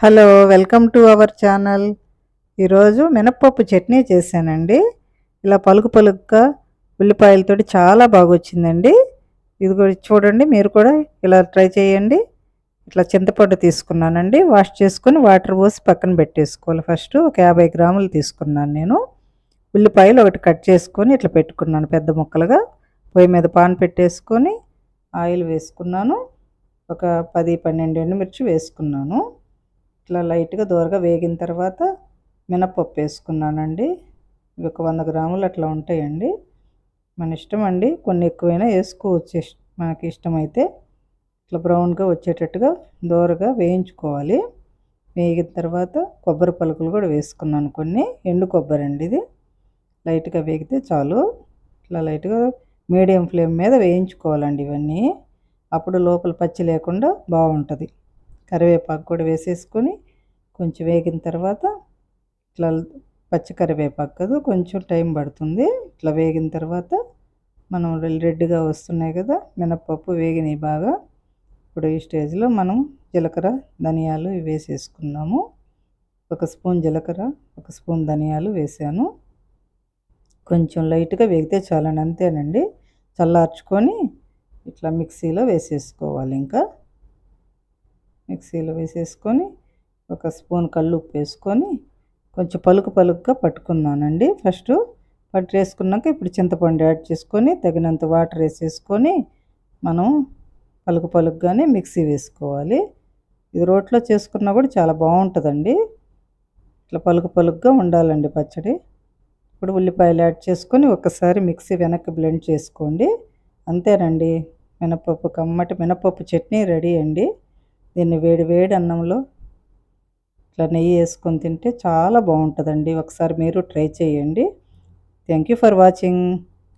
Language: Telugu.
Hello, welcome to our channel. ఈరోజు మినప్పప్పు చట్నీ చేశానండి. ఇలా పలుకు పలుకుగా ఉల్లిపాయలతోటి చాలా బాగా వచ్చిందండి. ఇది కూడా చూడండి, మీరు కూడా ఇలా ట్రై చేయండి. ఇట్లా చింతపండు తీసుకున్నానండి, వాష్ చేసుకొని వాటర్ పోసి పక్కన పెట్టేసుకోవాలి. ఫస్ట్ ఒక 50 గ్రాములు తీసుకున్నాను నేను. ఉల్లిపాయలు ఒకటి కట్ చేసుకొని ఇట్లా పెట్టుకున్నాను పెద్ద ముక్కలుగా. పొయ్యి మీద పాన్ పెట్టేసుకొని ఆయిల్ వేసుకున్నాను. ఒక 10-12 ఎండుమిర్చి వేసుకున్నాను. ఇట్లా లైట్గా దూరగా వేగిన తర్వాత మినప్పప్పు వేసుకున్నానండి. ఇవి ఒక 100 గ్రాములు అట్లా ఉంటాయండి. మన ఇష్టం అండి, కొన్ని ఎక్కువైనా వేసుకోవచ్చు మనకి ఇష్టమైతే. ఇట్లా బ్రౌన్గా వచ్చేటట్టుగా దూరగా వేయించుకోవాలి. వేగిన తర్వాత కొబ్బరి పలుకులు కూడా వేసుకున్నాను, కొన్ని ఎండు కొబ్బరి అండి. ఇది లైట్గా వేగితే చాలు. ఇట్లా లైట్గా మీడియం ఫ్లేమ్ మీద వేయించుకోవాలండి ఇవన్నీ. అప్పుడు లోపల పచ్చి లేకుండా బాగుంటుంది. కరివేపాకు కూడా వేసేసుకొని కొంచెం వేగిన తర్వాత ఇట్లా పచ్చి కరివేపాకు కదా, కొంచెం టైం పడుతుంది. ఇట్లా వేగిన తర్వాత మనం రెడ్గా వస్తున్నాయి కదా మినప్పప్పు, వేగినాయి బాగా. ఇప్పుడు ఈ స్టేజ్లో మనం జీలకర్ర, ధనియాలు వేసేసుకున్నాము. ఒక స్పూన్ జీలకర్ర, ఒక స్పూన్ ధనియాలు వేసాను. కొంచెం లైట్గా వేగితే చాలండి, అంతేనండి. చల్లార్చుకొని ఇట్లా మిక్సీలో వేసేసుకోవాలి. ఇంకా మిక్సీలో వేసేసుకొని ఒక స్పూన్ కల్లుప్పు వేసుకొని కొంచెం పలుకుగా పట్టుకున్నానండి. ఫస్ట్ పట్టేసుకున్నాక ఇప్పుడు చింతపండు యాడ్ చేసుకొని తగినంత వాటర్ వేసేసుకొని మనం పలుకుగానే మిక్సీ వేసుకోవాలి. ఇది రోట్లో చేసుకున్నా కూడా చాలా బాగుంటుందండి. ఇట్లా పలుకుగా ఉండాలండి పచ్చడి. ఇప్పుడు ఉల్లిపాయలు యాడ్ చేసుకొని ఒకసారి మిక్సీ వెనక్కి బ్లెండ్ చేసుకోండి. అంతేనండి, కమ్మటి మినపప్పు చట్నీ రెడీ అండి. దీన్ని వేడి వేడి అన్నంలో ఇట్లా నెయ్యి వేసుకొని తింటే చాలా బాగుంటుందండి. ఒకసారి మీరు ట్రై చేయండి. Thank you for watching.